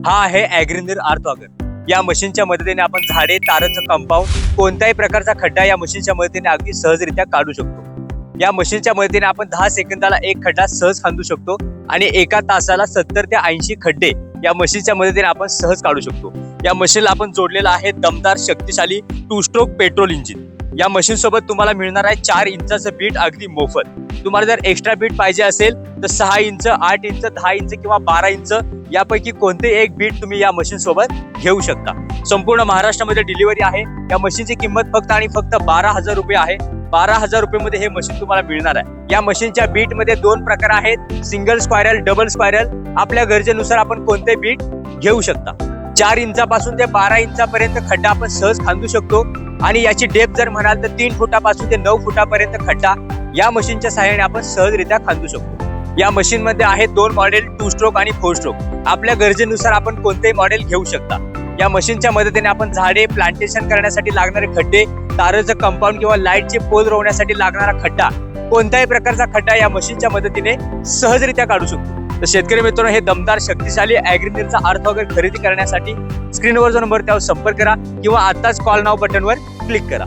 हा आहे ॲग्रीनीर आर्थॉगर। या मशीनच्या मदतीने आपण झाडे, ताराचं कंपाऊंड, कोणत्याही प्रकारचा खड्डा या मशीनच्या मदतीने अगदी सहजरित्या काढू शकतो। या मशीनच्या मदतीने आपण 10 सेकंदाला एक खड्डा सहज खांदू शकतो आणि एका तासाला 70 ते 80 खड्डे या मशीनच्या मदतीने आपण सहज काढू शकतो। या मशीनला आपण जोडलेला आहे दमदार शक्तिशाली 2 स्ट्रोक पेट्रोल इंजिन। या मशीन सोबत तुम्हाला मिळणार आहे 4 इंचाचं बीट अगदी मोफत। तुम्हाला जर एक्स्ट्रा बीट पाहिजे असेल तर 6 इंच, 8 इंच, 10 इंच किंवा 12 इंच यापैकी कोणते एक बीट तुम्ही या मशीन सोबत घेऊ शकता। संपूर्ण महाराष्ट्रामध्ये डिलिव्हरी आहे। या मशीनची किंमत फक्त आणि फक्त 12,000 रुपये आहे। 12,000 रुपये मध्ये हे मशीन तुम्हाला मिळणार आहे। या मशीनच्या बीट मध्ये 2 प्रकार आहेत, सिंगल स्पायरल, डबल स्पायरल। आपल्या गरजेनुसार आपण कोणते बीट घेऊ शकता। 4 इंचापासून ते 12 इंचापर्यंत खड्डा आपण सहज खांदू शकतो आणि याची डेप्थ जर म्हणाल तर 3 फुटापासून ते 9 फुटापर्यंत खड्डा या मशीनच्या सहाय्याने आपण सहजरित्या खांदू शकतो। या मशीन मध्ये आहेत 2 मॉडेल, 2 स्ट्रोक आणि 4 स्ट्रोक। आपल्या गरजेनुसार आपण कोणतेही मॉडेल घेऊ शकता। या मशीनच्या मदतीने आपण झाडे, प्लांटेशन करण्यासाठी लागणारे खड्डे, ताराचं कंपाऊंड किंवा लाईटचे पोल रोवण्यासाठी लागणारा खड्डा, कोणत्याही प्रकारचा खड्डा या मशीनच्या मदतीने सहजरित्या काढू शकतो। तर शेतकरी मित्रांनो, हे दमदार शक्तिशाली ॲग्रीनीरचा आर्थॉगर खरेदी करण्यासाठी स्क्रीनवर जो नंबर त्यावर संपर्क करा किंवा आताच कॉल नाव बटनवर क्लिक करा।